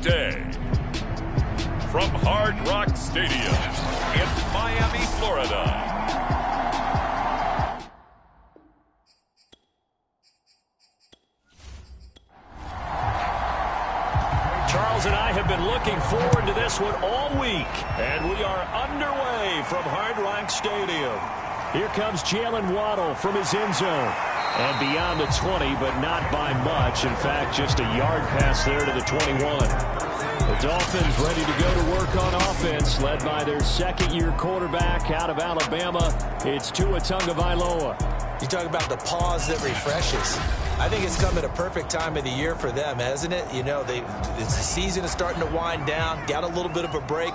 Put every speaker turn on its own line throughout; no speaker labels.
today. From Hard Rock Stadium in Miami, Florida.
Charles and I have been looking forward to this one all week, and we are underway from Hard Rock Stadium. Here comes Jalen Waddle from his end zone. And beyond the 20, but not by much. In fact, just a yard pass there to the 21. The Dolphins ready to go to work on offense, led by their second-year quarterback out of Alabama. It's Tua Tagovailoa.
You talk about the pause that refreshes. I think it's come at a perfect time of the year for them, hasn't it? You know, the season is starting to wind down, got a little bit of a break.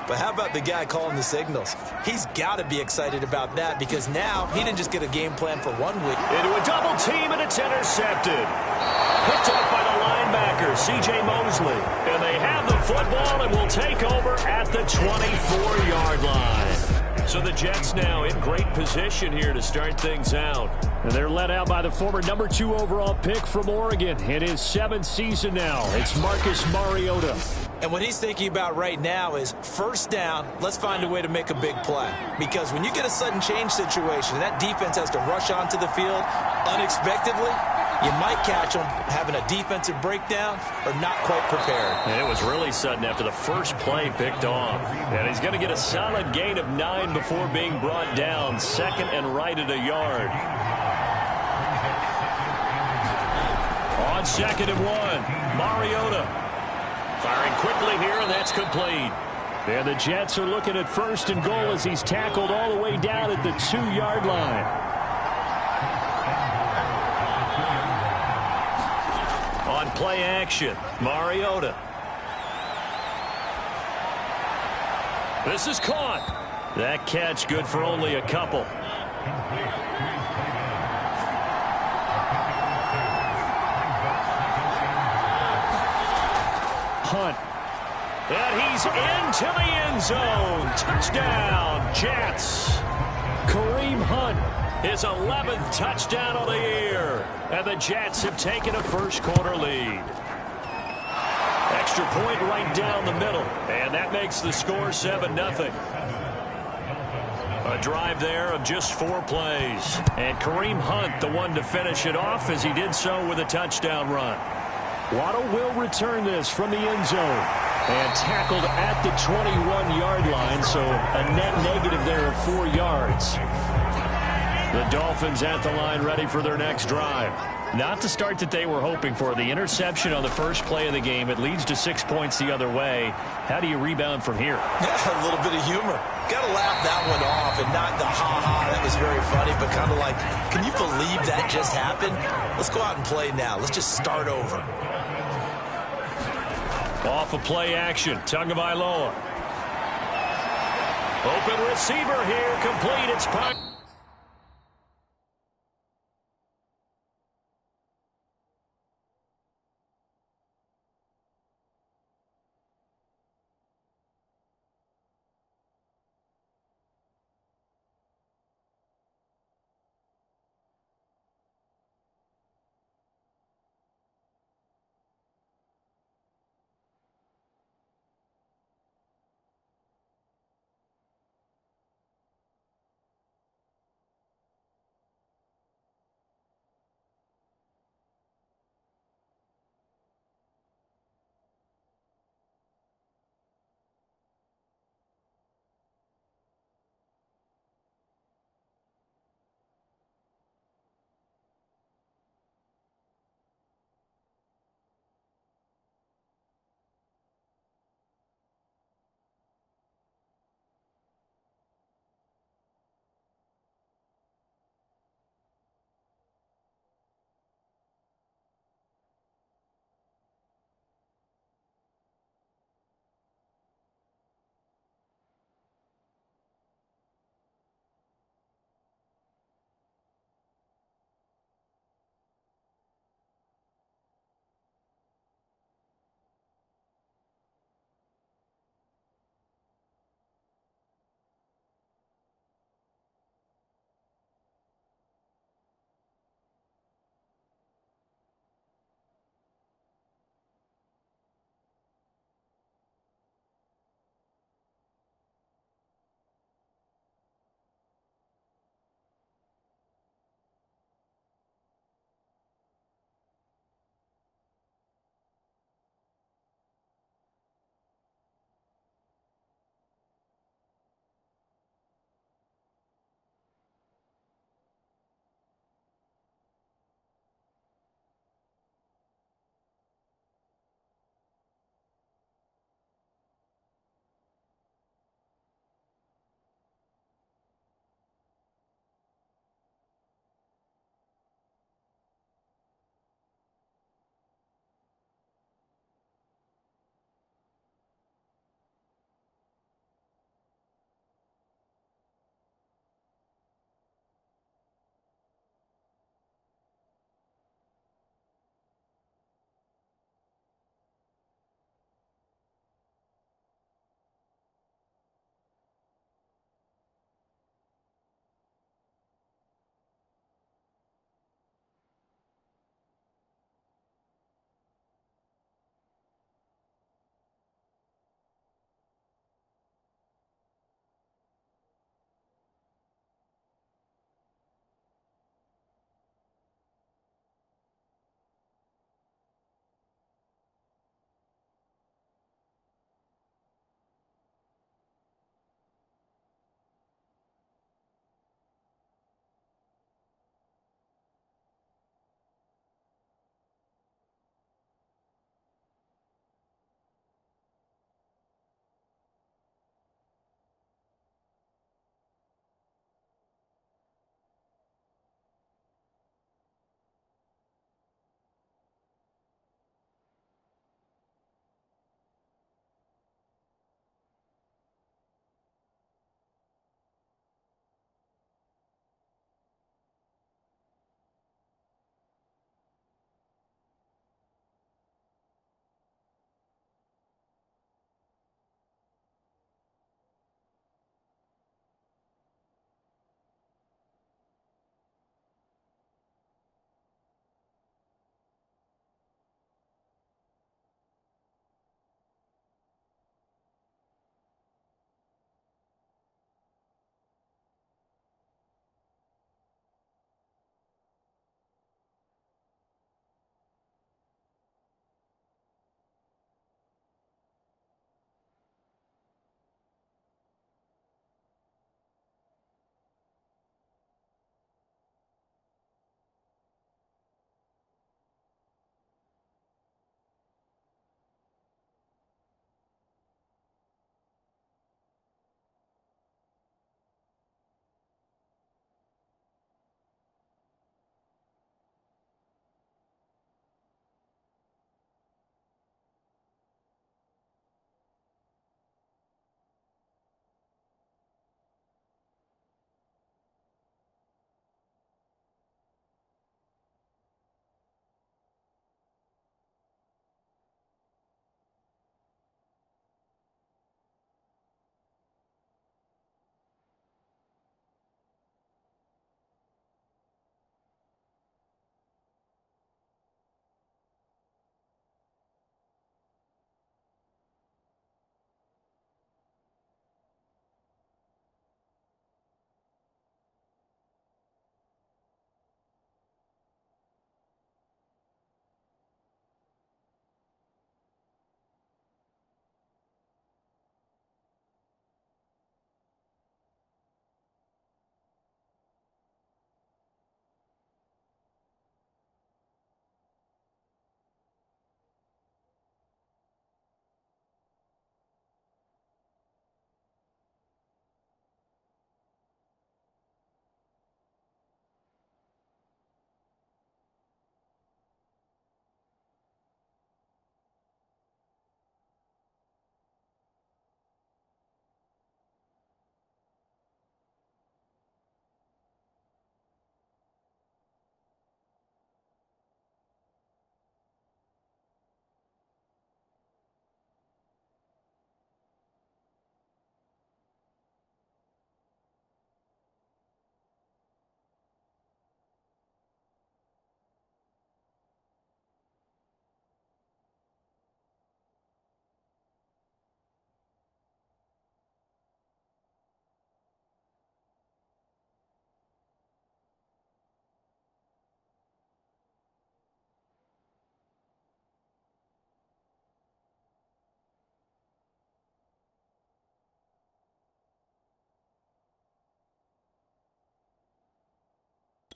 But how about the guy calling the signals? He's got to be excited about that because now he didn't just get a game plan for 1 week.
Into a double team, and it's intercepted. Picked up by the linebacker, C.J. Mosley. And they have the football and will take over at the 24-yard line. So the Jets now in great position here to start things out. And they're led out by the former number 2 overall pick from Oregon in his 7th season now. It's Marcus Mariota.
And what he's thinking about right now is first down, let's find a way to make a big play. Because when you get a sudden change situation, and that defense has to rush onto the field unexpectedly, you might catch them having a defensive breakdown or not quite prepared.
And it was really sudden after the first play picked off. And he's going to get a solid gain of 9 before being brought down. Second and right at a yard. On 2nd and 1, Mariota. Firing quickly here, and that's complete. And the Jets are looking at 1st and goal as he's tackled all the way down at the 2-yard line. On play action, Mariota. This is caught. That catch good for only a couple. Hunt. And he's into the end zone. Touchdown, Jets. Kareem Hunt, his 11th touchdown of the year. And the Jets have taken a first-quarter lead. Extra point right down the middle. And that makes the score 7-0. A drive there of just 4 plays. And Kareem Hunt, the one to finish it off as he did so with a touchdown run. Waddle will return this from the end zone. And tackled at the 21-yard line, so a net negative there of 4 yards. The Dolphins at the line ready for their next drive. Not the start that they were hoping for. The interception on the first play of the game. It leads to 6 points the other way. How do you rebound from here?
Yeah, a little bit of humor. Got to laugh that one off and not the ha-ha. That was very funny, but kind of like, can you believe that just happened? Let's go out and play now. Let's just start over.
Off of play action, Tagovailoa. Open receiver here, complete. It's Pine.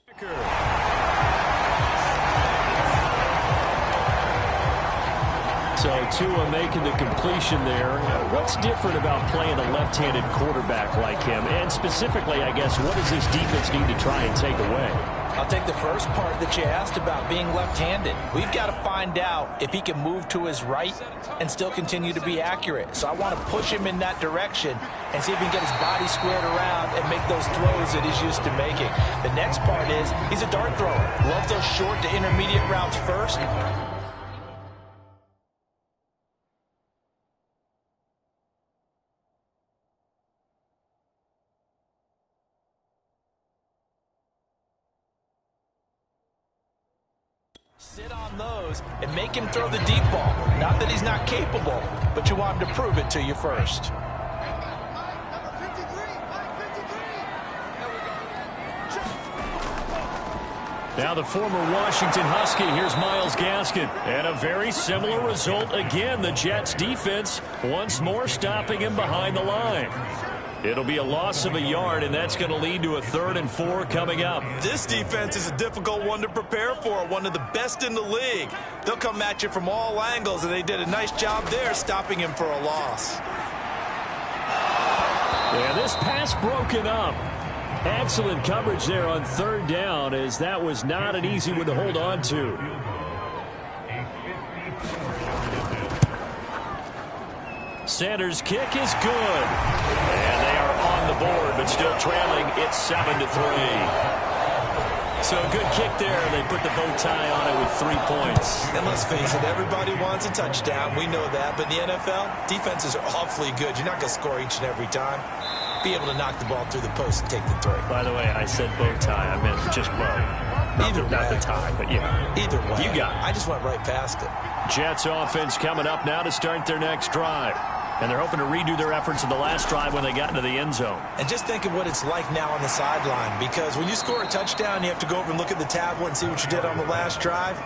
So Tua making the completion there. What's different about playing a left-handed quarterback like him? And specifically, I guess, what does this defense need to try and take away?
I'll take the first part that you asked about being left-handed. We've got to find out if he can move to his right and still continue to be accurate. So I want to push him in that direction and see if he can get his body squared around and make those throws that he's used to making. The next part is he's a dart thrower. Loves those short to intermediate routes first. Sit on those and make him throw the deep ball. Not that he's not capable, but you want him to prove it to you first.
Now the former Washington Husky, here's Myles Gaskin. And a very similar result again. The Jets defense once more stopping him behind the line. It'll be a loss of a yard, and that's going to lead to a 3rd and 4 coming up.
This defense is a difficult one to prepare for, one of the best in the league. They'll come at you from all angles, and they did a nice job there stopping him for a loss.
Yeah, this pass broken up. Excellent coverage there on 3rd down, as that was not an easy one to hold on to. Sanders' kick is good. And they are on the board, but still trailing. It's 7-3. So a good kick there. They put the bow tie on it with 3 points.
And let's face it, everybody wants a touchdown. We know that. But in the NFL, defenses are awfully good. You're not going to score each and every time. Be able to knock the ball through the post and take the throw.
By the way, I said bow tie. I meant just bow. Not the tie, but yeah.
Either way.
You got it.
I just went right past it.
Jets offense coming up now to start their next drive. And they're hoping to redo their efforts in the last drive when they got into the end zone.
And just think of what it's like now on the sideline, because when you score a touchdown, you have to go over and look at the tablet and see what you did on the last drive.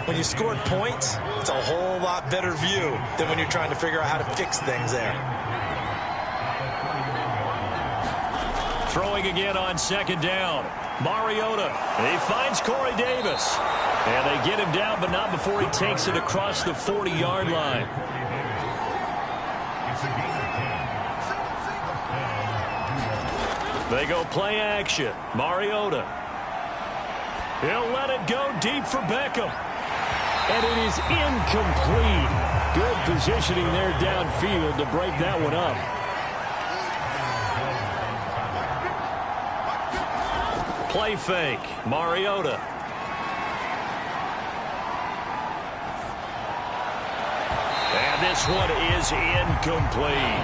When you scored points, it's a whole lot better view than when you're trying to figure out how to fix things there.
Throwing again on 2nd down. Mariota. He finds Corey Davis. And they get him down, but not before he takes it across the 40-yard line. They go play action. Mariota. He'll let it go deep for Beckham. And it is incomplete. Good positioning there downfield to break that one up. Play fake. Mariota. And this one is incomplete.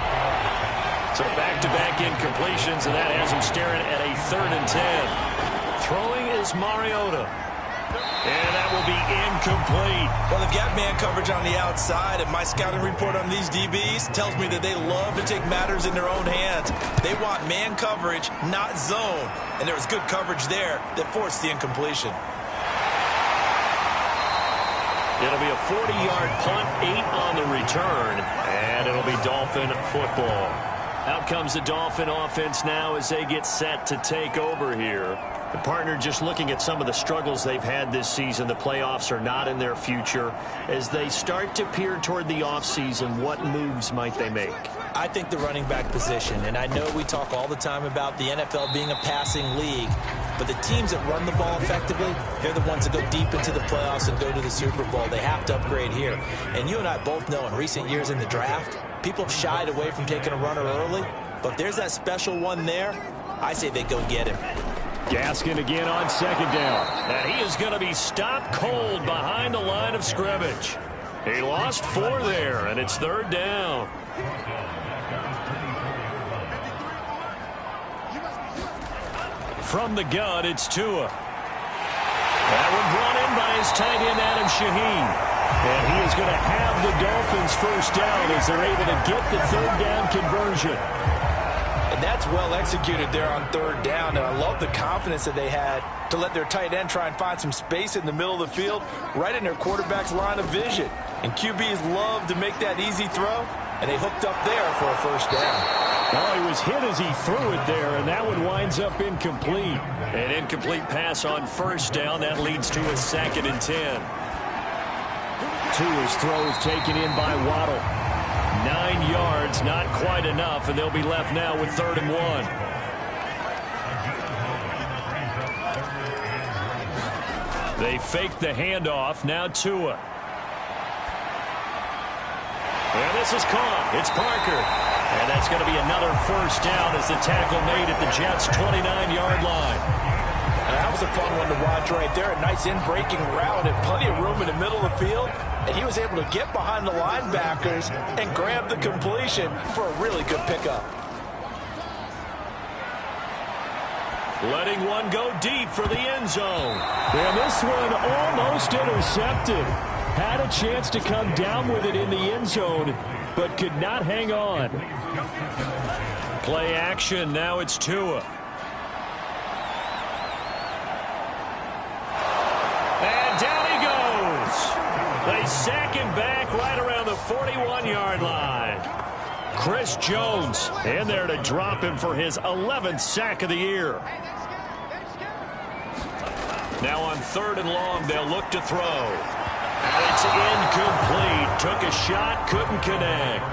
So back-to-back incompletions, and that has him staring at a 3rd and 10. Throwing is Mariota. And that will be incomplete.
Well, they've got man coverage on the outside, and my scouting report on these DBs tells me that they love to take matters in their own hands. They want man coverage, not zone. And there was good coverage there that forced the incompletion.
It'll be a 40-yard punt, 8 on the return, and it'll be Dolphin football. Out comes the Dolphin offense now as they get set to take over here. The partner just looking at some of the struggles they've had this season. The playoffs are not in their future. As they start to peer toward the offseason, what moves might they make?
I think the running back position, and I know we talk all the time about the NFL being a passing league, but the teams that run the ball effectively, they're the ones that go deep into the playoffs and go to the Super Bowl. They have to upgrade here. And you and I both know in recent years in the draft, people have shied away from taking a runner early, but if there's that special one there, I say they go get him.
Gaskin again on 2nd down. And he is going to be stopped cold behind the line of scrimmage. He lost 4 there, and it's 3rd down. From the gun, it's Tua. That one brought in by his tight end, Adam Shaheen. And he is going to have the Dolphins first down as they're able to get the 3rd down conversion.
And that's well executed there on 3rd down. And I love the confidence that they had to let their tight end try and find some space in the middle of the field, right in their quarterback's line of vision. And QBs love to make that easy throw, and they hooked up there for a first down.
Oh, he was hit as he threw it there, and that one winds up incomplete.
An incomplete pass on first down. That leads to a 2nd and 10.
Tua's throws taken in by Waddle. 9 yards, not quite enough, and they'll be left now with 3rd and 1. They fake the handoff. Now Tua. And this is caught. It's Parker. And that's going to be another first down as the tackle made at the Jets' 29-yard line.
That was a fun one to watch right there. A nice in-breaking route and plenty of room in the middle of the field. And he was able to get behind the linebackers and grab the completion for a really good pickup.
Letting one go deep for the end zone. And this one almost intercepted. Had a chance to come down with it in the end zone, but could not hang on. Play action. Now it's Tua. And down he goes. They sack him back right around the 41-yard line. Chris Jones in there to drop him for his 11th sack of the year. Now on 3rd and long, they'll look to throw. And it's incomplete. Took a shot, couldn't connect.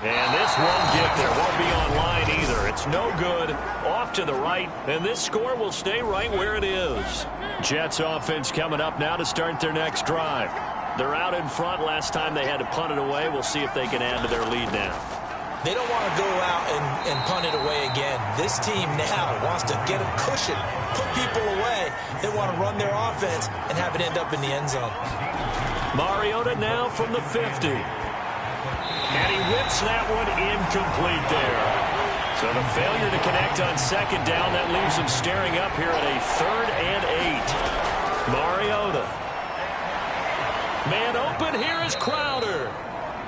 And this won't get there. Won't be online either. It's no good. Off to the right. And this score will stay right where it is. Jets offense coming up now to start their next drive. They're out in front. Last time they had to punt it away. We'll see if they can add to their lead now.
They don't want to go out and punt it away again. This team now wants to get a cushion, put people away. They want to run their offense and have it end up in the end zone.
Mariota now from the 50. And he whips that one incomplete there. So the failure to connect on 2nd down, that leaves him staring up here at a 3rd and 8. Mariota. Man open, here is Crowder.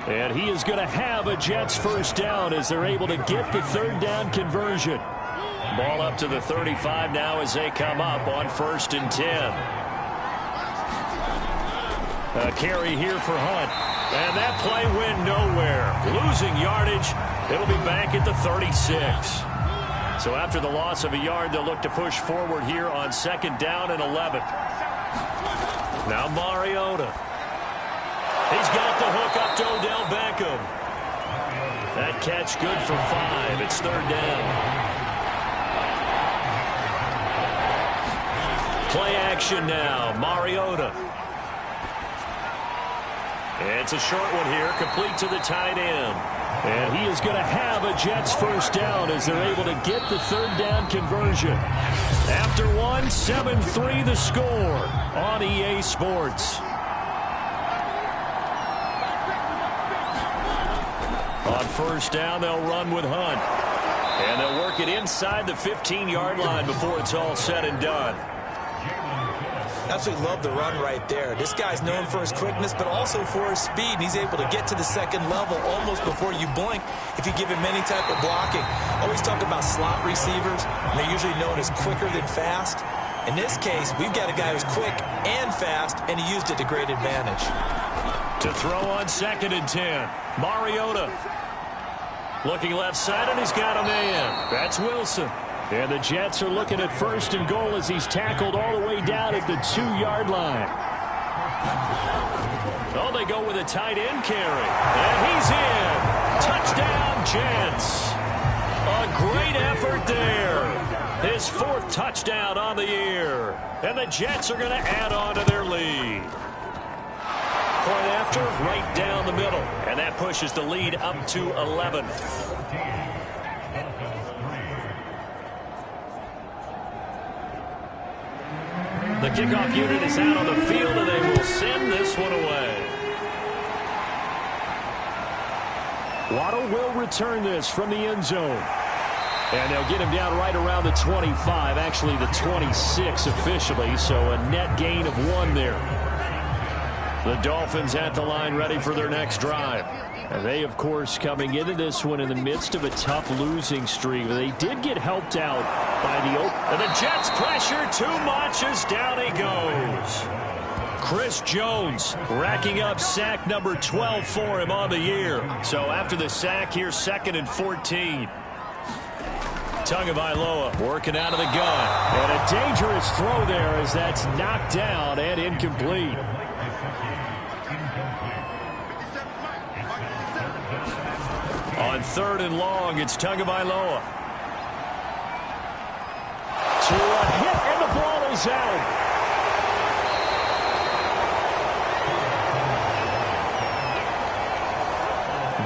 And he is going to have a Jets first down as they're able to get the 3rd down conversion. Ball up to the 35 now as they come up on 1st and 10. A carry here for Hunt. And that play went nowhere. Losing yardage. It'll be back at the 36. So after the loss of a yard, they'll look to push forward here on 2nd down and 11. Now Mariota. He's got the hook up to Odell Beckham. That catch good for 5. It's 3rd down. Play action now. Mariota. It's a short one here, complete to the tight end. And he is going to have a Jets first down as they're able to get the 3rd down conversion. After one, 7-3 the score on EA Sports. On 1st down, they'll run with Hunt. And they'll work it inside the 15-yard line before it's all said and done.
Absolutely love the run right there. This guy's known for his quickness, but also for his speed. And he's able to get to the 2nd level almost before you blink if you give him any type of blocking. Always talk about slot receivers, and they're usually known as quicker than fast. In this case, we've got a guy who's quick and fast, and he used it to great advantage.
To throw on 2nd and 10, Mariota. Looking left side, and he's got a man. That's Wilson. And the Jets are looking at 1st and goal as he's tackled all the way down at the 2-yard line. Oh, they go with a tight end carry. And he's in. Touchdown, Jets. A great effort there. His 4th touchdown on the year. And the Jets are going to add on to their lead. Point after, right down the middle. And that pushes the lead up to 11. The kickoff unit is out on the field, and they will send this one away. Waddle will return this from the end zone. And they'll get him down right around the 25, actually the 26 officially, so a net gain of 1 there. The Dolphins at the line ready for their next drive. And they, of course, coming into this one in the midst of a tough losing streak. They did get helped out by the open. And the Jets pressure too much as down he goes. Chris Jones racking up sack number 12 for him on the year. So after the sack, here's 2nd and 14. Tagovailoa working out of the gun. And a dangerous throw there as that's knocked down and incomplete. On 3rd and long, it's Tagovailoa. To a hit, and the ball is out.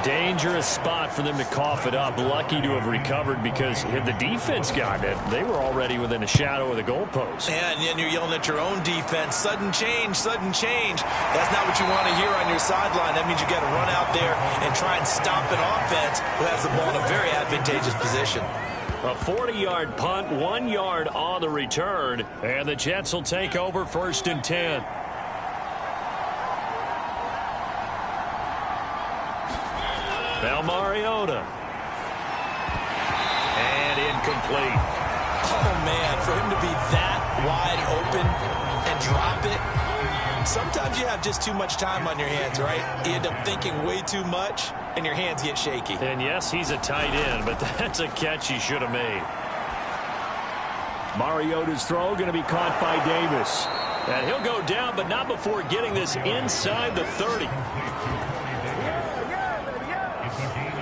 Dangerous spot for them to cough it up. Lucky to have recovered because had the defense gotten it, they were already within a shadow of the goalpost.
And you're yelling at your own defense. Sudden change, sudden change. That's not what you want to hear on your sideline. That means you got to run out there and try and stop an offense who has the ball in a very advantageous position.
A 40-yard punt, 1 yard on the return, and the Jets will take over 1st and 10. Now Mariota. And incomplete.
Oh, man, for him to be that wide open and drop it. Sometimes you have just too much time on your hands, right? You end up thinking way too much, and your hands get shaky.
And, yes, he's a tight end, but that's a catch he should have made. Mariota's throw going to be caught by Davis. And he'll go down, but not before getting this inside the 30.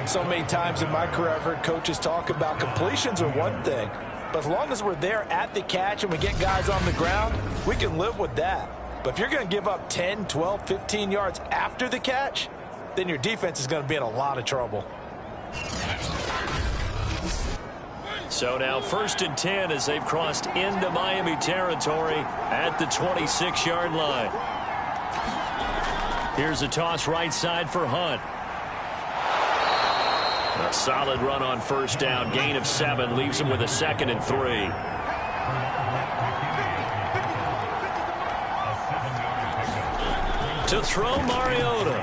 So many times in my career, I've heard coaches talk about completions are one thing. But as long as we're there at the catch and we get guys on the ground, we can live with that. But if you're going to give up 10, 12, 15 yards after the catch, then your defense is going to be in a lot of trouble.
So now 1st and 10 as they've crossed into Miami territory at the 26-yard line. Here's a toss right side for Hunt. A solid run on 1st down. Gain of 7 leaves him with a 2nd and 3. To throw Mariota.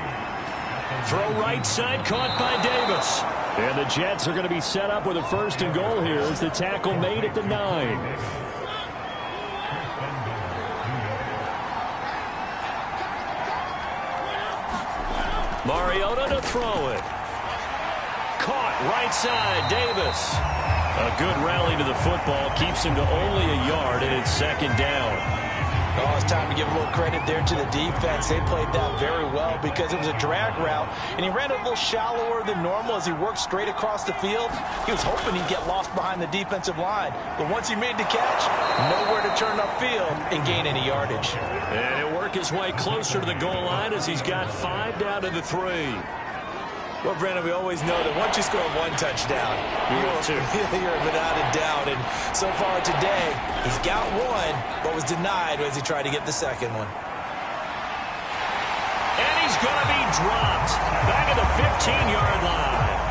Throw right side caught by Davis. And the Jets are going to be set up with a 1st and goal here as the tackle made at the 9. Mariota to throw it. Caught right side, Davis. A good rally to the football keeps him to only a yard, and it's 2nd down.
Oh, it's time to give a little credit there to the defense. They played that very well because it was a drag route, and he ran a little shallower than normal as he worked straight across the field. He was hoping he'd get lost behind the defensive line, but once he made the catch, nowhere to turn upfield and gain any yardage.
And he'll work his way closer to the goal line as he's got 5 down to the 3.
Well, Brandon, we always know that once you score 1 touchdown, you're without a doubt. And so far today, he's got 1, but was denied as he tried to get the 2nd one.
And he's going to be dropped back at the 15-yard line.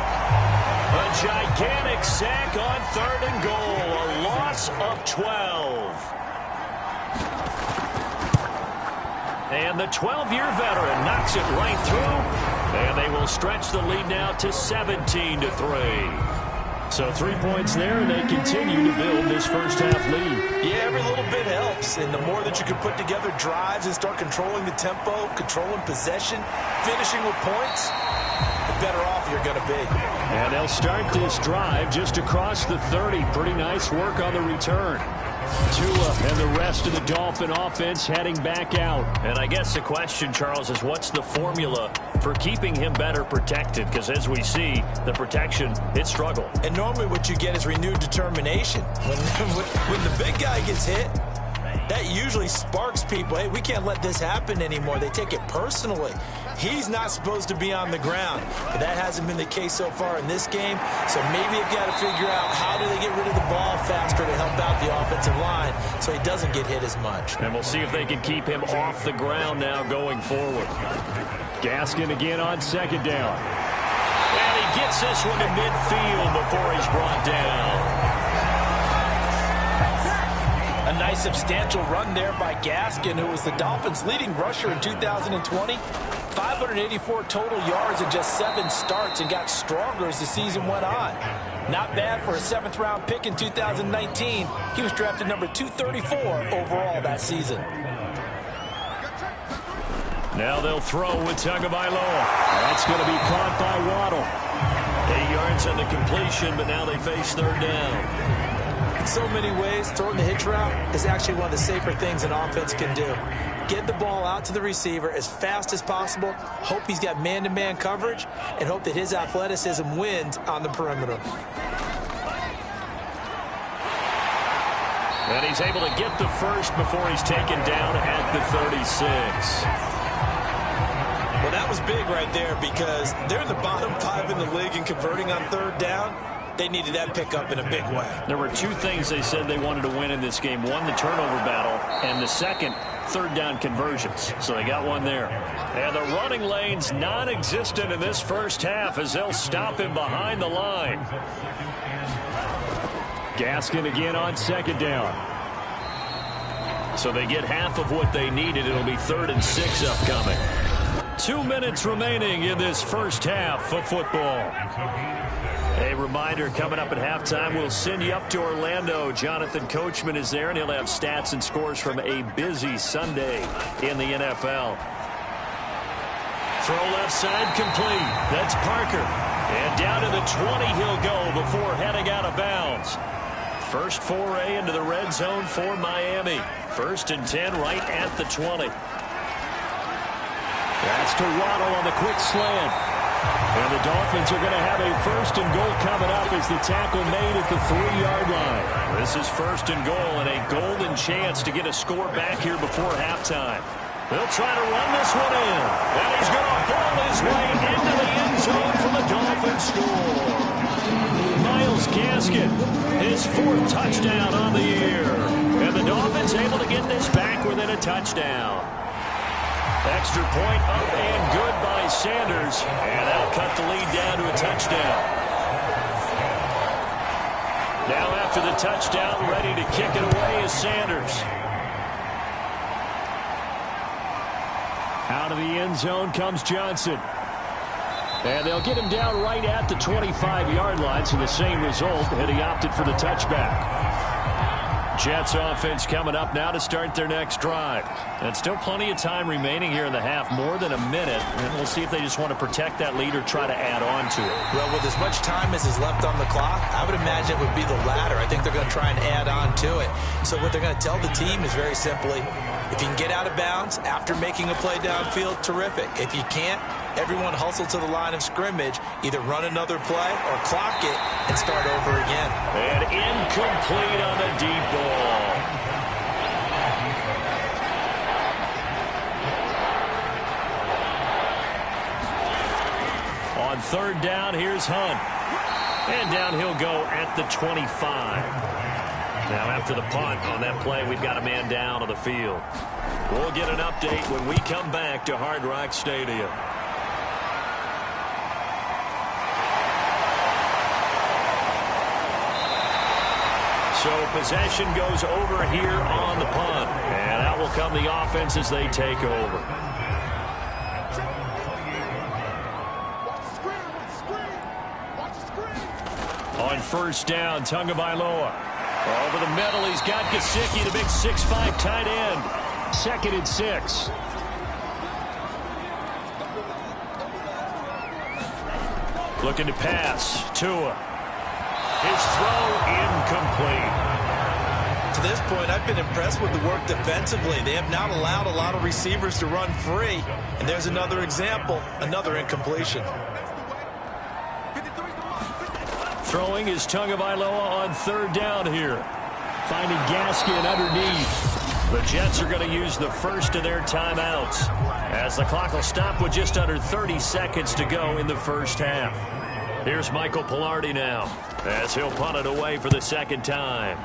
A gigantic sack on 3rd and goal, a loss of 12. And the 12-year veteran knocks it right through. And they will stretch the lead now to 17-3. So 3 points there, and they continue to build this first half lead.
Yeah, every little bit helps. And the more that you can put together drives and start controlling the tempo, controlling possession, finishing with points, the better off you're going to be.
And they'll start this drive just across the 30. Pretty nice work on the return. Tua and the rest of the Dolphin offense heading back out. And I guess the question, Charles, is what's the formula for keeping him better protected? Because as we see, the protection, it struggled.
And normally what you get is renewed determination. When the big guy gets hit, that usually sparks people. Hey, we can't let this happen anymore. They take it personally. He's not supposed to be on the ground. But that hasn't been the case so far in this game. So maybe you've got to figure out how do they get rid of the ball faster to help out the offensive line so he doesn't get hit as much.
And we'll see if they can keep him off the ground now going forward. Gaskin again on 2nd down. And he gets this one to midfield before he's brought down.
A nice substantial run there by Gaskin, who was the Dolphins' leading rusher in 2020. 584 total yards in just 7 starts and got stronger as the season went on. Not bad for a 7th-round pick in 2019. He was drafted number 234 overall that season.
Now they'll throw with Tagovailoa. That's going to be caught by Waddle. 8 yards on the completion, but now they face 3rd down.
In so many ways, throwing the hitch route is actually one of the safer things an offense can do. Get the ball out to the receiver as fast as possible, hope he's got man-to-man coverage, and hope that his athleticism wins on the perimeter.
And he's able to get the first before he's taken down at the 36.
Well, that was big right there because they're in the bottom 5 in the league in converting on 3rd down. They needed that pickup in a big way.
There were 2 things they said they wanted to win in this game. One, the turnover battle, and the second, 3rd down conversions. So they got one there. And the running lane's non-existent in this first half as they'll stop him behind the line. Gaskin again on 2nd down. So they get half of what they needed. It'll be 3rd and 6 upcoming. 2 minutes remaining in this first half of football. A reminder, coming up at halftime, we'll send you up to Orlando. Jonathan Coachman is there, and he'll have stats and scores from a busy Sunday in the NFL. Throw left side complete. That's Parker. And down to the 20 he'll go before heading out of bounds. First foray into the red zone for Miami. 1st and 10 right at the 20. That's to Waddle on the quick slant. And the Dolphins are going to have a 1st and goal coming up as the tackle made at the 3-yard line. This is 1st and goal and a golden chance to get a score back here before halftime. They'll try to run this one in. And he's going to ball his way into the end zone for the Dolphins score. Myles Gaskin, his 4th touchdown on the year. And the Dolphins able to get this back within a touchdown. Extra point up and good by Sanders. And that'll cut the lead down to a touchdown. Now after the touchdown, ready to kick it away is Sanders. Out of the end zone comes Johnson. And they'll get him down right at the 25-yard line, so the same result, and he opted for the touchback. Jets offense coming up now to start their next drive. And still plenty of time remaining here in the half, more than a minute. And we'll see if they just want to protect that lead or try to add on to it.
Well, with as much time as is left on the clock, I would imagine it would be the latter. I think they're going to try and add on to it. So what they're going to tell the team is very simply, if you can get out of bounds after making a play downfield, terrific. If you can't, everyone hustle to the line of scrimmage, either run another play or clock it and start over again.
And incomplete on the deep ball. On 3rd down, here's Hunt. And down he'll go at the 25. Now after the punt on that play, we've got a man down on the field. We'll get an update when we come back to Hard Rock Stadium. So possession goes over here on the punt. And out will come the offense as they take over. On 1st down, Tagovailoa. Over the middle, he's got Gesicki, the big 6'5" tight end. 2nd and 6. Looking to pass. Tua. His throw incomplete.
To this point, I've been impressed with the work defensively. They have not allowed a lot of receivers to run free. And there's another example, another incompletion.
Throwing is Tagovailoa on 3rd down here. Finding Gaskin underneath. The Jets are going to use the first of their timeouts, as the clock will stop with just under 30 seconds to go in the first half. Here's Michael Pilardi now, as he'll punt it away for the 2nd time.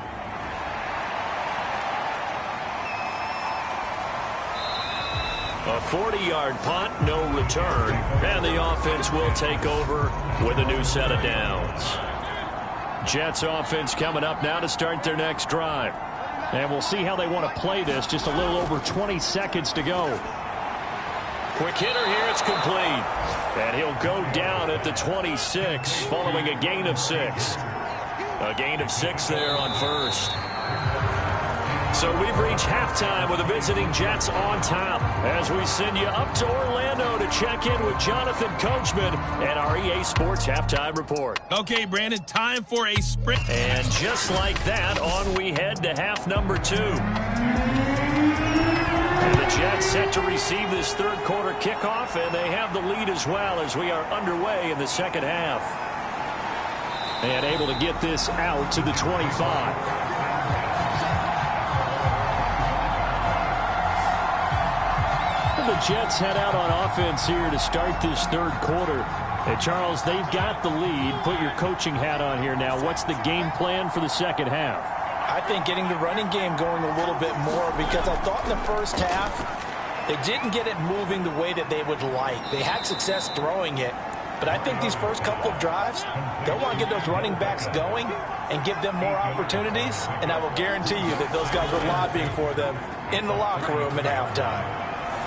A 40-yard punt, no return, and the offense will take over with a new set of downs. Jets offense coming up now to start their next drive. And we'll see how they want to play this. Just a little over 20 seconds to go. Quick hitter here. It's complete. And he'll go down at the 26 following a gain of 6. A gain of 6 there on first. So we've reached halftime with the visiting Jets on top as we send you up to Orlando to check in with Jonathan Coachman and our EA Sports Halftime Report.
Okay, Brandon, time for a sprint.
And just like that, on we head to half number 2. And the Jets set to receive this third quarter kickoff, and they have the lead as well as we are underway in the second half. And able to get this out to the 25. The Jets head out on offense here to start this third quarter. And Charles, they've got the lead. Put your coaching hat on here now. What's the game plan for the second half?
I think getting the running game going a little bit more, because I thought in the first half they didn't get it moving the way that they would like. They had success throwing it, but I think these first couple of drives, they'll want to get those running backs going and give them more opportunities, and I will guarantee you that those guys were lobbying for them in the locker room at halftime.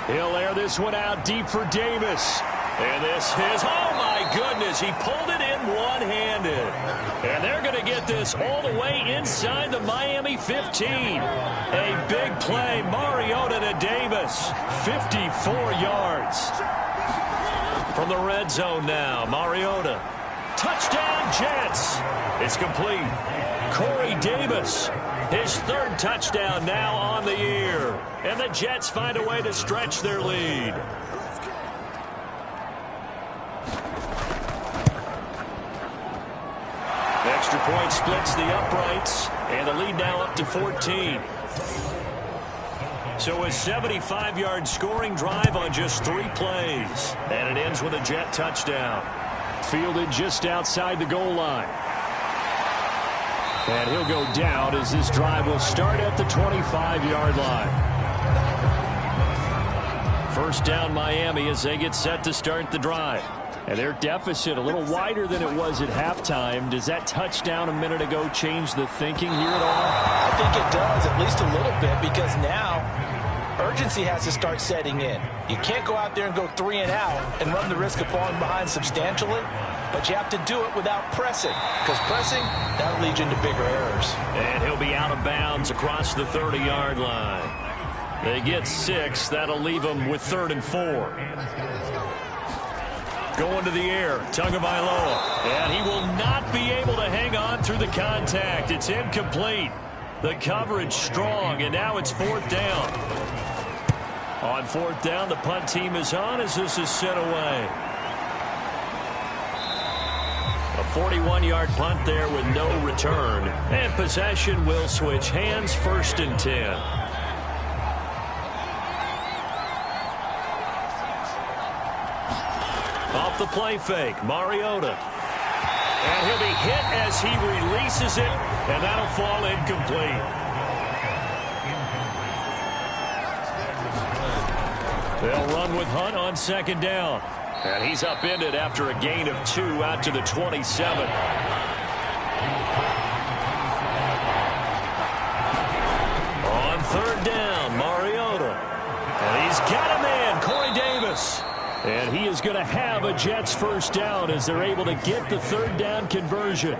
He'll air this one out deep for Davis. And this is, oh my goodness, he pulled it in one-handed. And they're going to get this all the way inside the Miami 15. A big play, Mariota to Davis, 54 yards. From the red zone now, Mariota. Touchdown, Jets. It's complete. Corey Davis, his third touchdown now on the year. And the Jets find a way to stretch their lead. Extra point splits the uprights, and the lead now up to 14. So a 75-yard scoring drive on just 3 plays. And it ends with a Jet touchdown. Fielded just outside the goal line. And he'll go down as this drive will start at the 25-yard line. First down Miami as they get set to start the drive. And their deficit a little wider than it was at halftime. Does that touchdown a minute ago change the thinking here at all?
I think it does, at least a little bit, because now urgency has to start setting in. You can't go out there and go 3 and out and run the risk of falling behind substantially, but you have to do it without pressing, because pressing, that'll lead you into bigger errors.
And he'll be out of bounds across the 30-yard line. They get 6. That'll leave them with 3rd and 4. Going to the air, Tagovailoa, and he will not be able to hang on through the contact. It's incomplete. The coverage strong, and now it's 4th down. On 4th down, the punt team is on as this is sent away. A 41-yard punt there with no return, and possession will switch hands, 1st and 10. Off the play fake, Mariota. And he'll be hit as he releases it, and that'll fall incomplete. They'll run with Hunt on 2nd down. And he's upended after a gain of 2 out to the 27. On 3rd down, Mariota. And he's got a man, Corey Davis. And he is going to have a Jets first down as they're able to get the 3rd down conversion.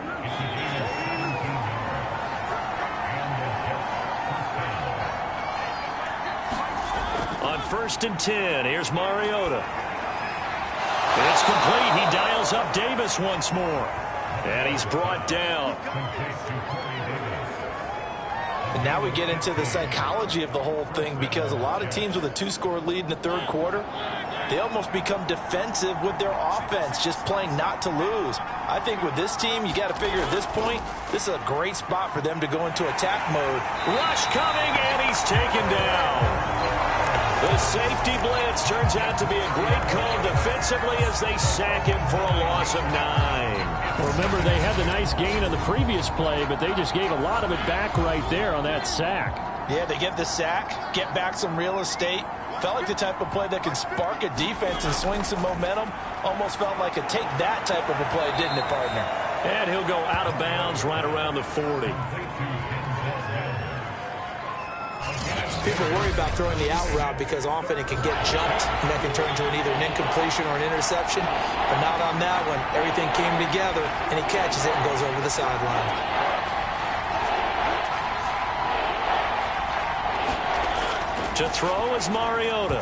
On 1st and 10, here's Mariota. It's complete. He dials up Davis once more. And he's brought down.
And now we get into the psychology of the whole thing, because a lot of teams with a 2-score lead in the 3rd quarter, they almost become defensive with their offense, just playing not to lose. I think with this team, you got to figure at this point, this is a great spot for them to go into attack mode.
Rush coming, and he's taken down. The safety blitz turns out to be a great call defensively as they sack him for a loss of 9.
Well, remember, they had the nice gain on the previous play, but they just gave a lot of it back right there on that sack.
Yeah, they get the sack, get back some real estate. Felt like the type of play that can spark a defense and swing some momentum. Almost felt like a take that type of a play, didn't it, partner?
And he'll go out of bounds right around the 40.
People worry about throwing the out route because often it can get jumped, and that can turn into either an incompletion or an interception. But not on that one. Everything came together, and he catches it and goes over the sideline.
To throw is Mariota.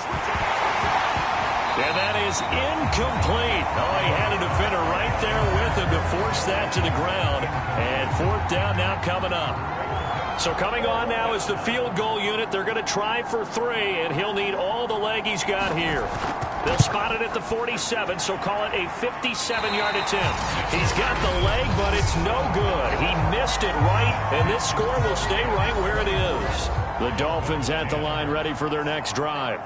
And that is incomplete. Oh, he had a defender right there with him to force that to the ground. And fourth down now coming up. So coming on now is the field goal unit. They're going to try for 3, and he'll need all the leg he's got here. They'll spot it at the 47, so call it a 57-yard attempt. He's got the leg, but it's no good. He missed it right, and this score will stay right where it is. The Dolphins at the line ready for their next drive.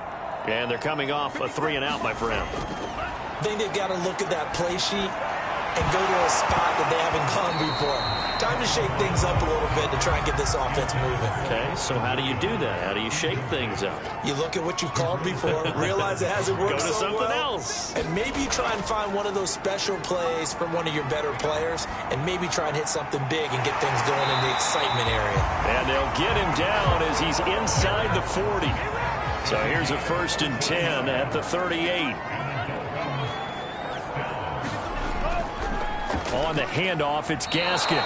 And they're coming off a 3-and-out, my friend.
I think they've got to look at that play sheet and go to a spot that they haven't gone before. Time to shake things up a little bit to try and get this offense moving.
Okay, so how do you do that? How do you shake things up?
You look at what you've called before, realize it hasn't worked
so well.
Go to
something else.
And maybe try and find one of those special plays from one of your better players, and maybe try and hit something big and get things going in the excitement area.
And they'll get him down as he's inside the 40. So here's a 1st and 10 at the 38. On the handoff, it's Gaskin.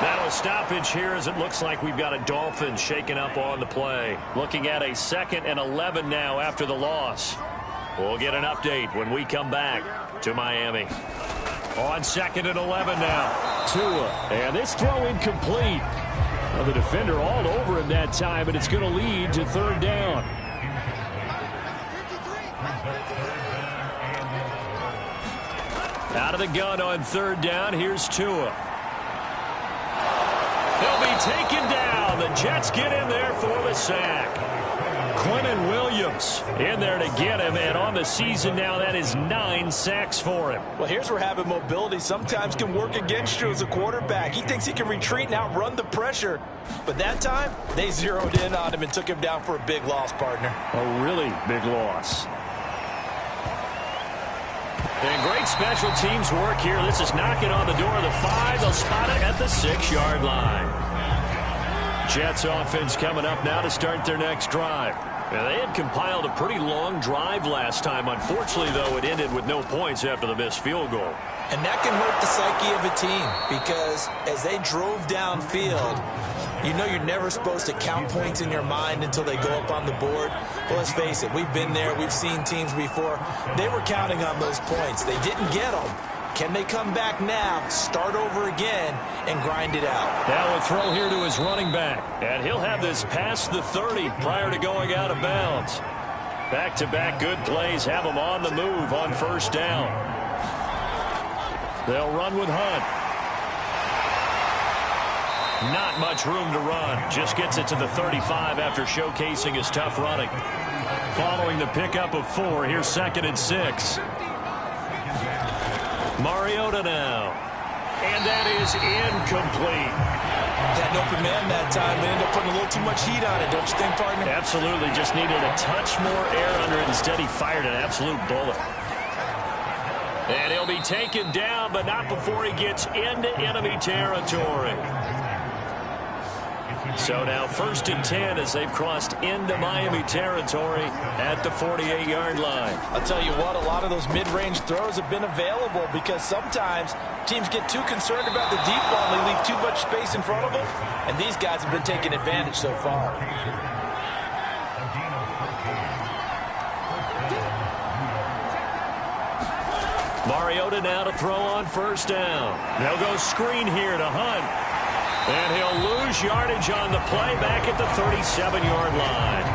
Now a stoppage here as it looks like we've got a Dolphin shaking up on the play. Looking at a 2nd and 11 now after the loss. We'll get an update when we come back to Miami. On 2nd and 11 now.
Tua, and this throw incomplete. Well, the defender all over him that time, and it's going to lead to 3rd down.
Out of the gun on 3rd down, here's Tua. He'll be taken down. The Jets get in there for the sack. Quentin Williams in there to get him, and on the season now, that is 9 sacks for him.
Well, here's where having mobility sometimes can work against you as a quarterback. He thinks he can retreat and outrun the pressure. But that time, they zeroed in on him and took him down for a big loss, partner.
A really big loss.
And great special teams work here. This is knocking on the door of the 5. They'll spot it at the 6-yard line. Jets offense coming up now to start their next drive. Now, they had compiled a pretty long drive last time. Unfortunately, though, it ended with no points after the missed field goal.
And that can hurt the psyche of a team because as they drove downfield, you know you're never supposed to count points in your mind until they go up on the board. Well, let's face it, we've been there. We've seen teams before. They were counting on those points. They didn't get them. Can they come back now, start over again, and grind it out?
Now a throw here to his running back. And he'll have this past the 30 prior to going out of bounds. Back-to-back good plays have him on the move on 1st down. They'll run with Hunt. Not much room to run. Just gets it to the 35 after showcasing his tough running. Following the pickup of 4, here's 2nd and 6. Mariota now. And that is incomplete.
That open man that time, they ended up putting a little too much heat on it, don't you think, partner?
Absolutely. Just needed a touch more air under it. Instead, he fired an absolute bullet. And he'll be taken down, but not before he gets into enemy territory. So now 1st and 10 as they've crossed into Miami territory at the 48-yard line.
I'll tell you what, a lot of those mid-range throws have been available because sometimes teams get too concerned about the deep ball and they leave too much space in front of them, and these guys have been taking advantage so far.
Mariota now to throw on 1st down. They'll go screen here to Hunt. And he'll lose yardage on the play back at the 37-yard line.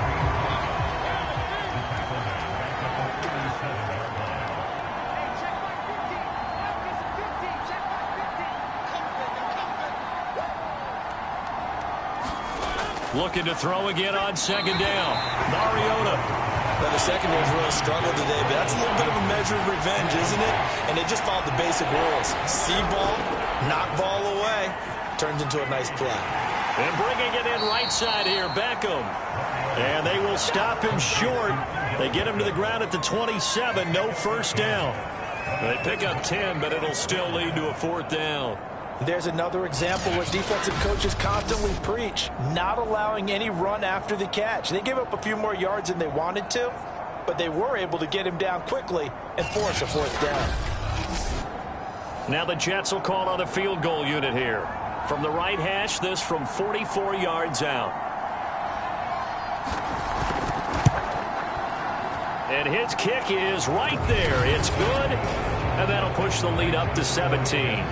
Looking to throw again on 2nd down. Mariota.
Now, the secondary's really struggled today, but that's a little bit of a measure of revenge, isn't it? And they just followed the basic rules. See ball, knock ball away. Turns into a nice play.
And bringing it in right side here, Beckham. And they will stop him short. They get him to the ground at the 27, no 1st down. They pick up 10, but it'll still lead to a 4th down.
There's another example where defensive coaches constantly preach, not allowing any run after the catch. They gave up a few more yards than they wanted to, but they were able to get him down quickly and force a fourth down.
Now the Jets will call on the field goal unit here. From the right hash, this from 44 yards out. And his kick is right there. It's good, and that'll push the lead up to 17.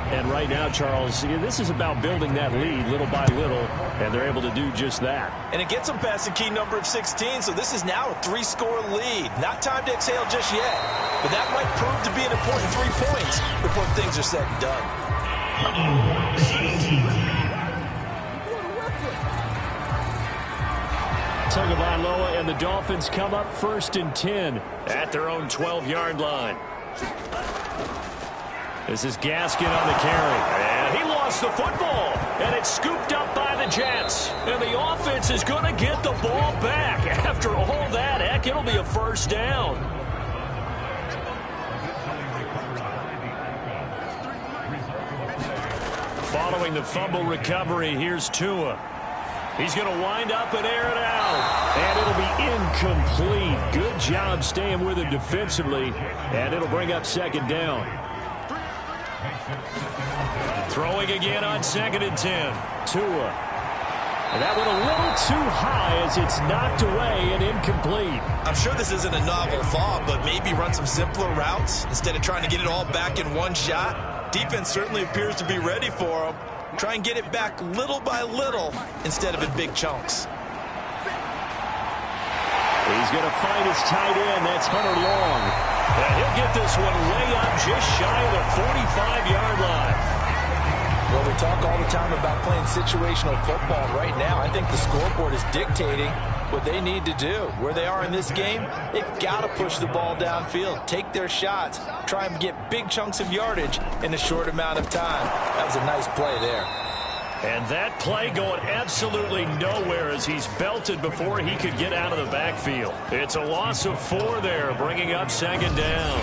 And right now, Charles, this is about building that lead little by little, and they're able to do just that.
And it gets them past the key number of 16, so this is now a 3-score lead. Not time to exhale just yet, but that might prove to be an important 3 points before things are said and done.
Tagovailoa and the Dolphins come up 1st and 10
at their own 12-yard line. This is Gaskin on the carry. And he lost the football. And it's scooped up by the Jets. And the offense is going to get the ball back. After all that, heck, it'll be a first down. Following the fumble recovery, here's Tua. He's going to wind up and air it out. And it'll be incomplete. Good job staying with him defensively. And it'll bring up 2nd down. Throwing again on 2nd and 10. Tua. And that went a little too high as it's knocked away and incomplete.
I'm sure this isn't a novel thought, but maybe run some simpler routes instead of trying to get it all back in one shot. Defense certainly appears to be ready for him. Try and get it back little by little instead of in big chunks.
He's going to find his tight end. That's Hunter Long.
And he'll get this one way up just shy of the 45-yard line.
Well, we talk all the time about playing situational football. Right now, I think the scoreboard is dictating what they need to do. Where they are in this game, they've got to push the ball downfield, take their shots, try and get big chunks of yardage in a short amount of time. That was a nice play there.
And that play going absolutely nowhere as he's belted before he could get out of the backfield. It's a loss of 4 there, bringing up 2nd down.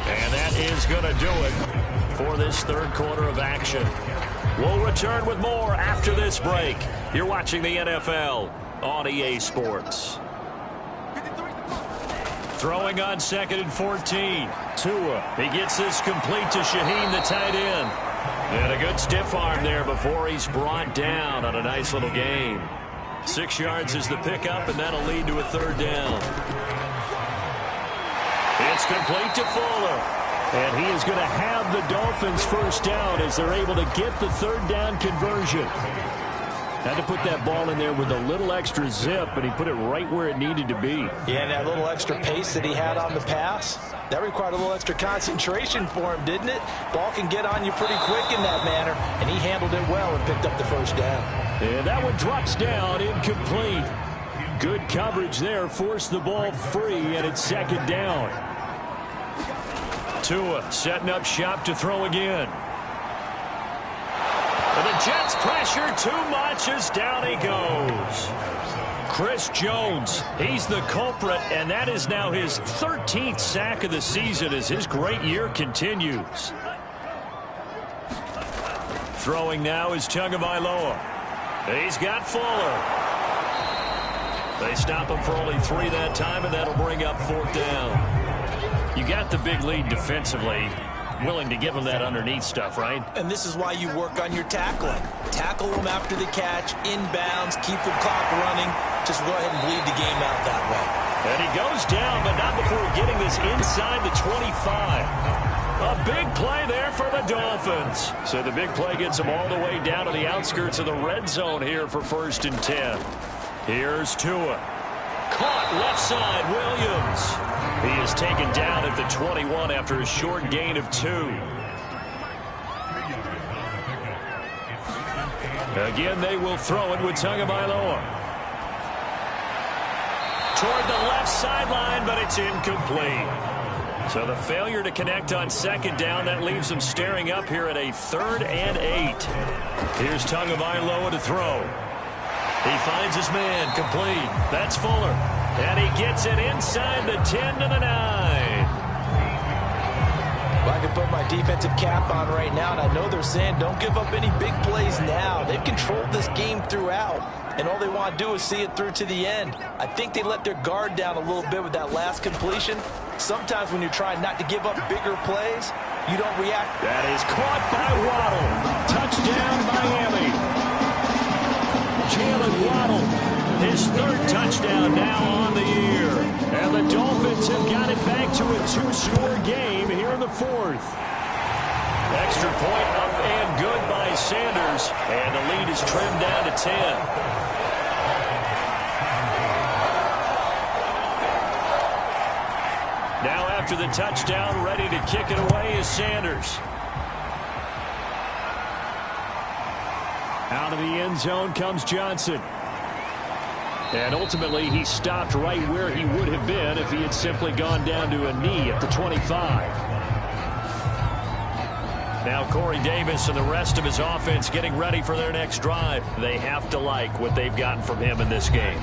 And that is going to do it for this 3rd quarter of action. We'll return with more after this break. You're watching the NFL on EA Sports. Throwing on 2nd and 14. Tua. He gets this complete to Shaheen, the tight end. And a good stiff arm there before he's brought down on a nice little gain. 6 yards is the pickup, and that'll lead to a 3rd down. It's complete to Fuller.
And he is going to have the Dolphins 1st down as they're able to get the 3rd down conversion. Had to put that ball in there with a little extra zip, but he put it right where it needed to be.
Yeah, and that little extra pace that he had on the pass, that required a little extra concentration for him, didn't it? Ball can get on you pretty quick in that manner, and he handled it well and picked up the 1st down.
And that one drops down, incomplete. Good coverage there, forced the ball free, and it's 2nd down.
Tua setting up shop to throw again. And the Jets pressure too much as down he goes. Chris Jones, he's the culprit, and that is now his 13th sack of the season as his great year continues. Throwing now is Tagovailoa. He's got Fuller. They stop him for only 3 that time, and that'll bring up 4th down. You got the big lead defensively. Willing to give him that underneath stuff, right?
And this is why you work on your tackling. Tackle them after the catch, inbounds, keep the clock running. Just go ahead and bleed the game out that way.
And he goes down, but not before getting this inside the 25. A big play there for the Dolphins. So the big play gets them all the way down to the outskirts of the red zone here for 1st and 10. Here's Tua. Caught left side, Williams. He is taken down at the 21 after a short gain of 2. Again, they will throw it with Tagovailoa. Toward the left sideline, but it's incomplete. So the failure to connect on second down, that leaves them staring up here at a 3rd and 8. Here's Tagovailoa to throw. He finds his man, complete. That's Fuller. And he gets it inside the 10 to the 9.
Well, I can put my defensive cap on right now, and I know they're saying don't give up any big plays now. They've controlled this game throughout, and all they want to do is see it through to the end. I think they let their guard down a little bit with that last completion. Sometimes when you're trying not to give up bigger plays, you don't react.
That is caught by Waddle. Touchdown, Miami. Jalen Waddle, his 3rd touchdown now on the year. And the Dolphins have got it back to a 2-score game here in the 4th. Extra point up and good by Sanders. And the lead is trimmed down to 10. Now after the touchdown, ready to kick it away is Sanders. Out of the end zone comes Johnson. And ultimately, he stopped right where he would have been if he had simply gone down to a knee at the 25. Now Corey Davis and the rest of his offense getting ready for their next drive. They have to like what they've gotten from him in this game.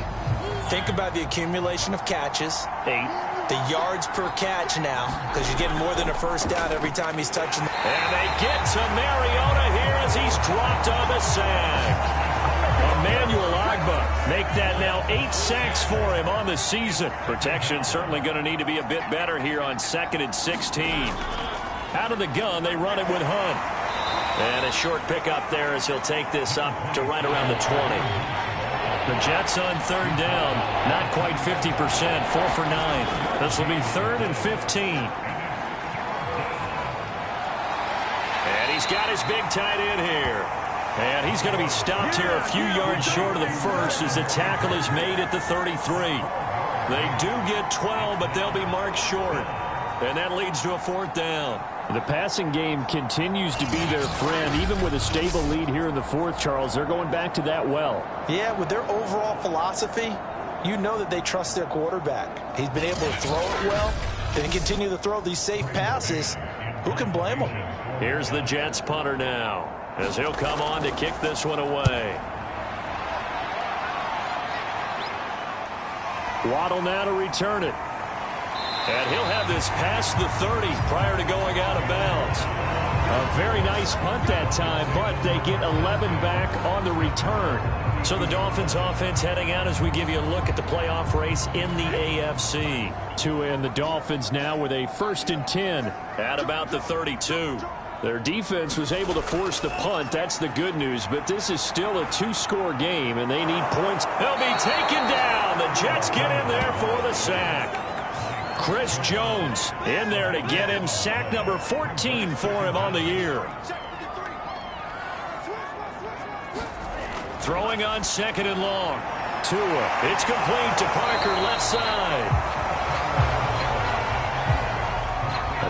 Think about the accumulation of catches.
8.
The yards per catch now, because you're getting more than a first down every time he's touching.
And they get to Mariota here as he's dropped on the sack. Emmanuel Ogbah make that now 8 sacks for him on the season. Protection certainly going to need to be a bit better here on 2nd and 16. Out of the gun, they run it with Hunt. And a short pickup there as he'll take this up to right around the 20. The Jets on 3rd down, not quite 50%, 4 for 9. This will be 3rd and 15. And he's got his big tight end here. And he's going to be stopped here a few yards short of the first as the tackle is made at the 33. They do get 12, but they'll be marked short. And that leads to a 4th down.
The passing game continues to be their friend. Even with a stable lead here in the 4th, Charles, they're going back to that well.
Yeah, with their overall philosophy, you know that they trust their quarterback. He's been able to throw it well. They continue to throw these safe passes. Who can blame them?
Here's the Jets punter now, as he'll come on to kick this one away. Waddle now to return it. And he'll have this past the 30 prior to going out of bounds. A very nice punt that time, but they get 11 back on the return. So the Dolphins offense heading out as we give you a look at the playoff race in the AFC.
And the Dolphins now with a 1st and 10.
At about the 32.
Their defense was able to force the punt. That's the good news, but this is still a 2-score game, and they need points.
They'll be taken down. The Jets get in there for the sack. Chris Jones in there to get him sack number 14 for him on the year. Throwing on 2nd and long. Tua. It's complete to Parker left side.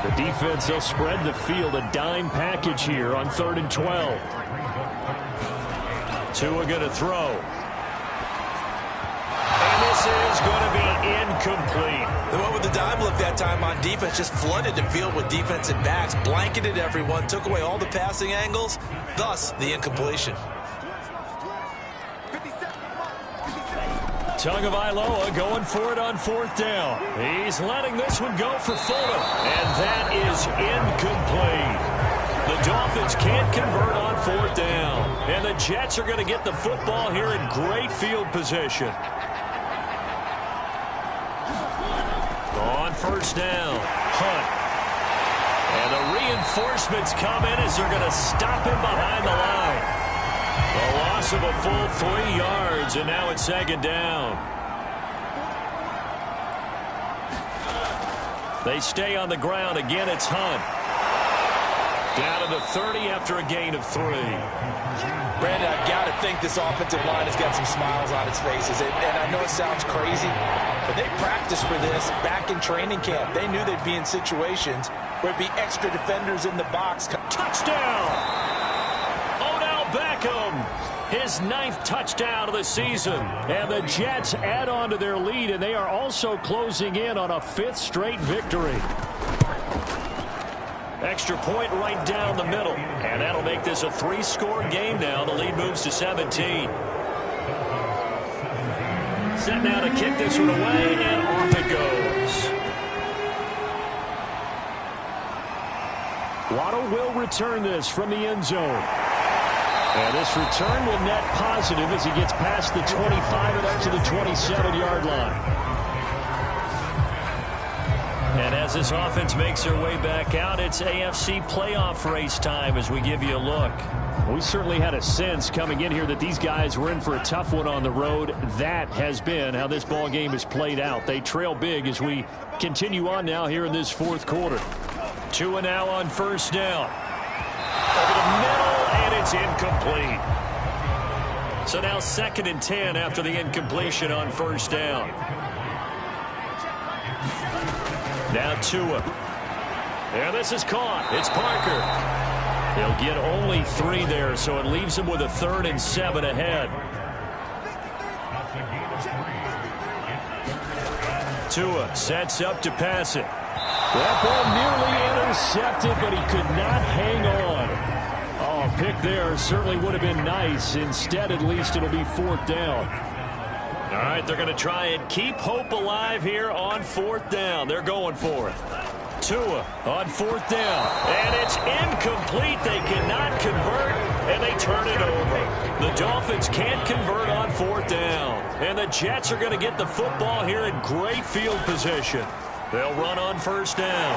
The defense, they'll spread the field, a dime package here on 3rd and 12.
Tua going to throw. And this is going to be incomplete.
The one with the dime look that time on defense just flooded the field with defensive backs, blanketed everyone, took away all the passing angles, thus the incompletion.
Tagovailoa going for it on 4th down. He's letting this one go for Fuller. And that is incomplete. The Dolphins can't convert on 4th down. And the Jets are going to get the football here in great field position. On 1st down, Hunt. And the reinforcements come in as they're going to stop him behind the line. A loss of a full 3 yards, and now it's 2nd down. They stay on the ground. Again, it's Hunt. Down to the 30 after a gain of 3.
Brandon, I've got to think this offensive line has got some smiles on its faces. And I know it sounds crazy, but they practiced for this back in training camp. They knew they'd be in situations where it'd be extra defenders in the box.
Touchdown! Beckham, his 9th touchdown of the season. And the Jets add on to their lead, and they are also closing in on a 5th straight victory. Extra point right down the middle. And that'll make this a 3-score game now. The lead moves to 17. Set now to kick this one away, and off it goes. Waddle will return this from the end zone. And this return will net positive as he gets past the 25 and up to the 27-yard line. And as this offense makes their way back out, it's AFC playoff race time as we give you a look. We certainly had a sense coming in here that these guys were in for a tough one on the road. That has been how this ball game has played out. They trail big as we continue on now here in this fourth quarter. Tua now on first down. Over the middle, and it's incomplete. So now 2nd and 10 after the incompletion on first down. Now Tua. And this is caught. It's Parker. They'll get only 3 there, so it leaves them with a 3rd and 7 ahead. Tua sets up to pass it. That ball nearly intercepted, but he could not hang on. Oh, pick there certainly would have been nice. Instead, at least, it'll be 4th down. All right, they're going to try and keep hope alive here on 4th down. They're going for it. Tua on 4th down. And it's incomplete. They cannot convert, and they turn it over. The Dolphins can't convert on 4th down. And the Jets are going to get the football here in great field position. They'll run on first down.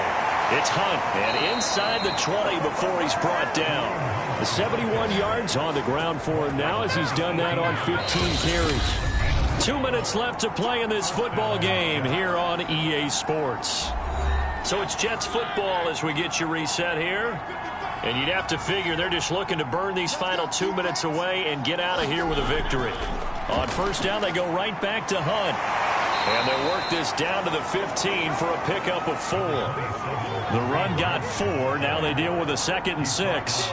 It's Hunt, and inside the 20 before he's brought down. The 71 yards on the ground for him now as he's done that on 15 carries. 2 minutes left to play in this football game here on EA Sports. So it's Jets football as we get you reset here. And you'd have to figure they're just looking to burn these final 2 minutes away and get out of here with a victory. On first down, they go right back to Hunt. And they work this down to the 15 for a pickup of 4. The run got 4. Now they deal with a 2nd and 6.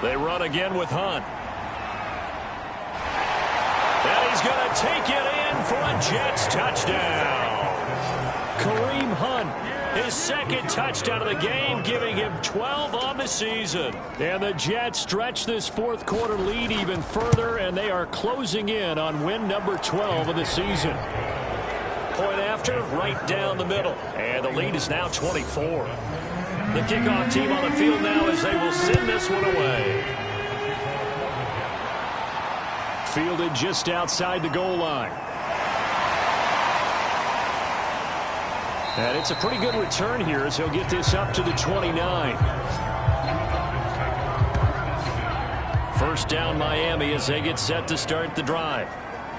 They run again with Hunt. And he's going to take it in for a Jets touchdown. Kareem Hunt, his 2nd touchdown of the game, giving him 12 on the season. And the Jets stretch this fourth quarter lead even further, and they are closing in on win number 12 of the season. Point after, right down the middle. And the lead is now 24. The kickoff team on the field now as they will send this one away. Fielded just outside the goal line. And it's a pretty good return here as he'll get this up to the 29. First down Miami as they get set to start the drive.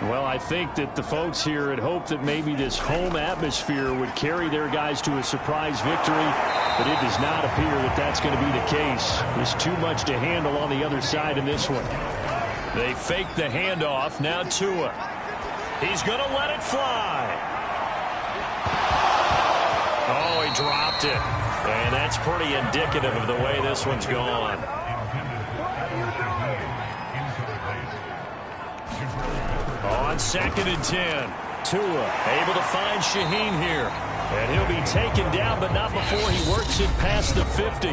Well, I think that the folks here had hoped that maybe this home atmosphere would carry their guys to a surprise victory, but it does not appear that that's going to be the case. There's too much to handle on the other side in this one. They fake the handoff. Now Tua. He's going to let it fly. Oh, he dropped it. And that's pretty indicative of the way this one's gone. On 2nd and 10. Tua able to find Shaheen here. And he'll be taken down, but not before he works it past the 50.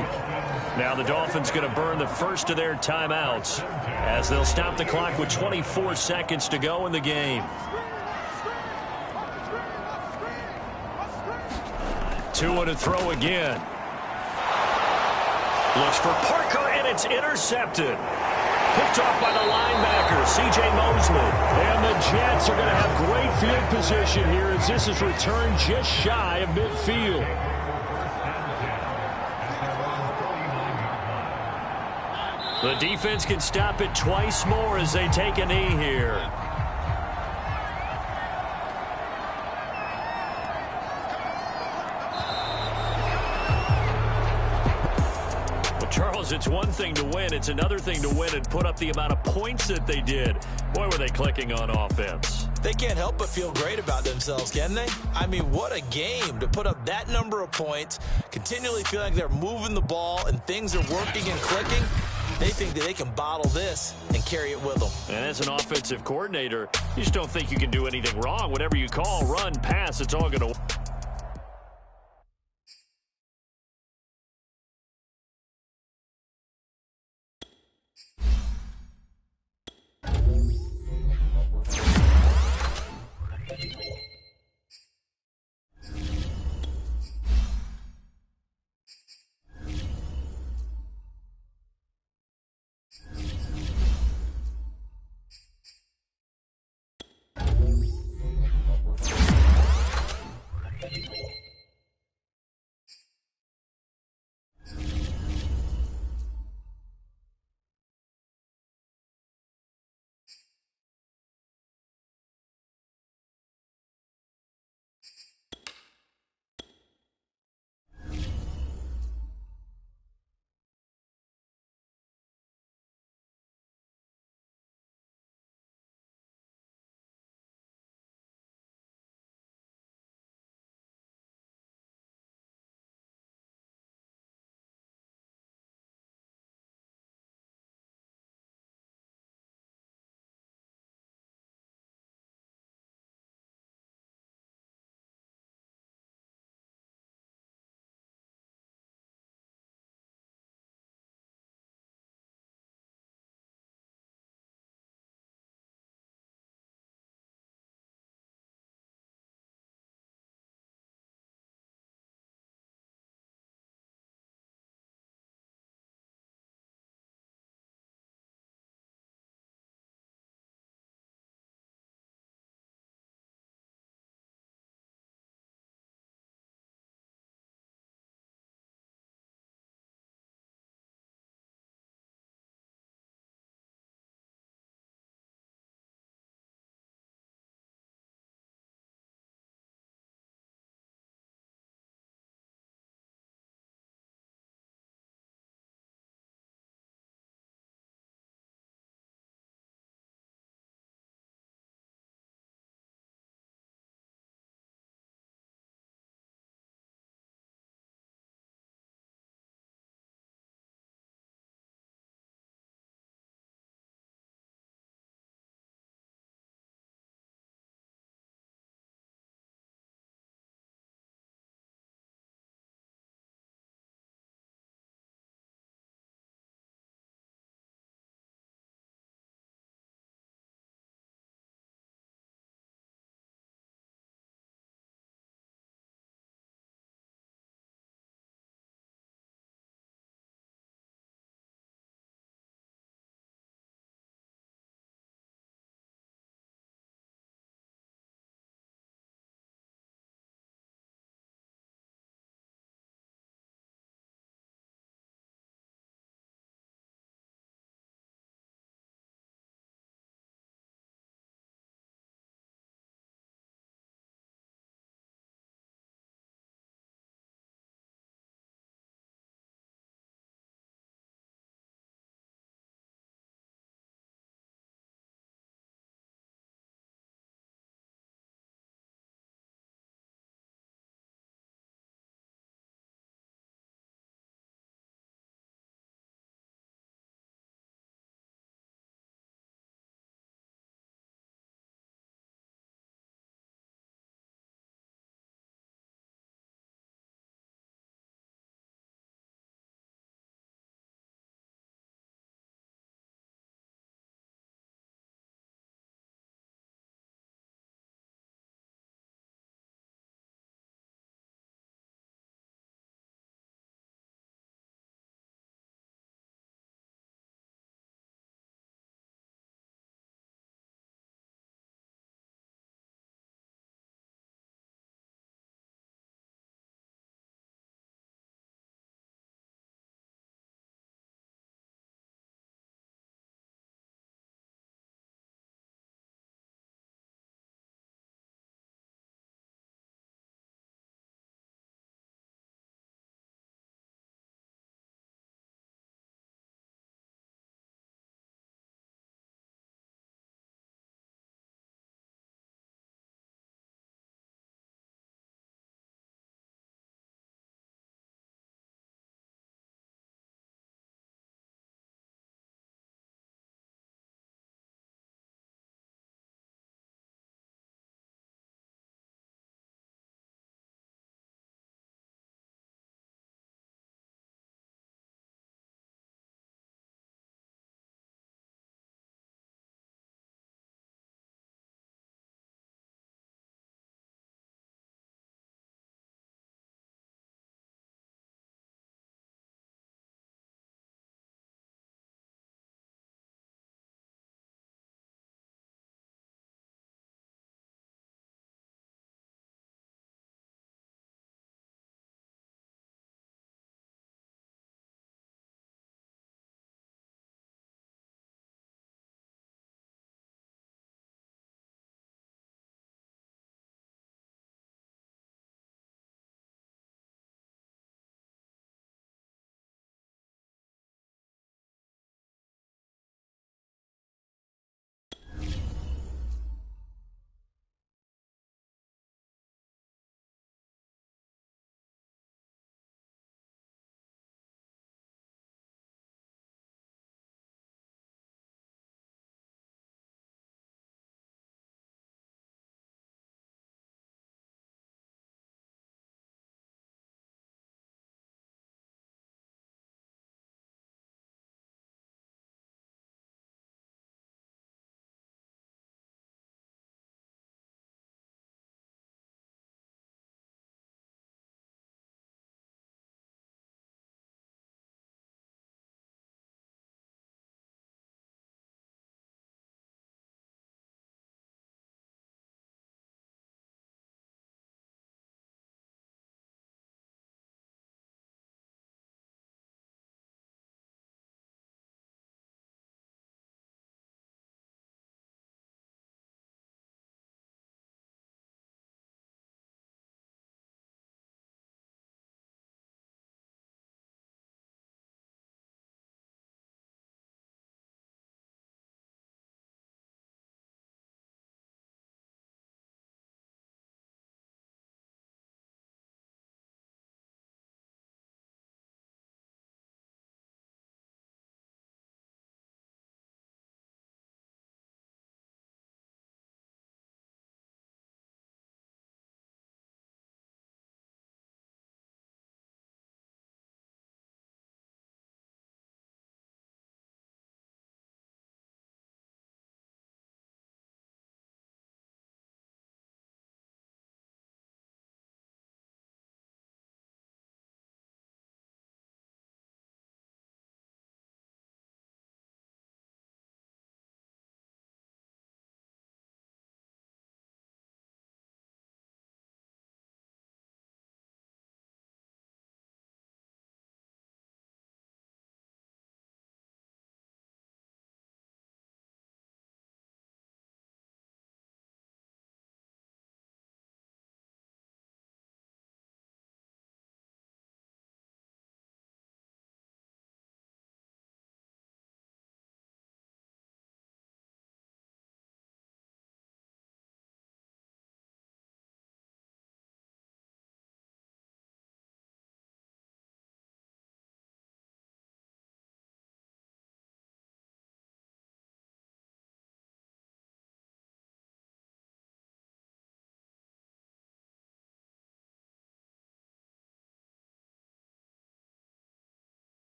Now the Dolphins going to burn the first of their timeouts as they'll stop the clock with 24 seconds to go in the game. Tua to throw again. Looks for Parker, and it's intercepted. Picked off by the linebacker, C.J. Mosley. And the Jets are going to have great field position here as this is returned just shy of midfield. The defense can stop it twice more as they take a knee here. Charles, it's one thing to win. It's another thing to win and put up the amount of points that they did. Boy, were they clicking on offense.
They can't help but feel great about themselves, can they? I mean, what a game to put up that number of points, continually feel like they're moving the ball and things are working and clicking. They think that they can bottle this and carry it with them.
And as an offensive coordinator, you just don't think you can do anything wrong. Whatever you call, run, pass, it's all going to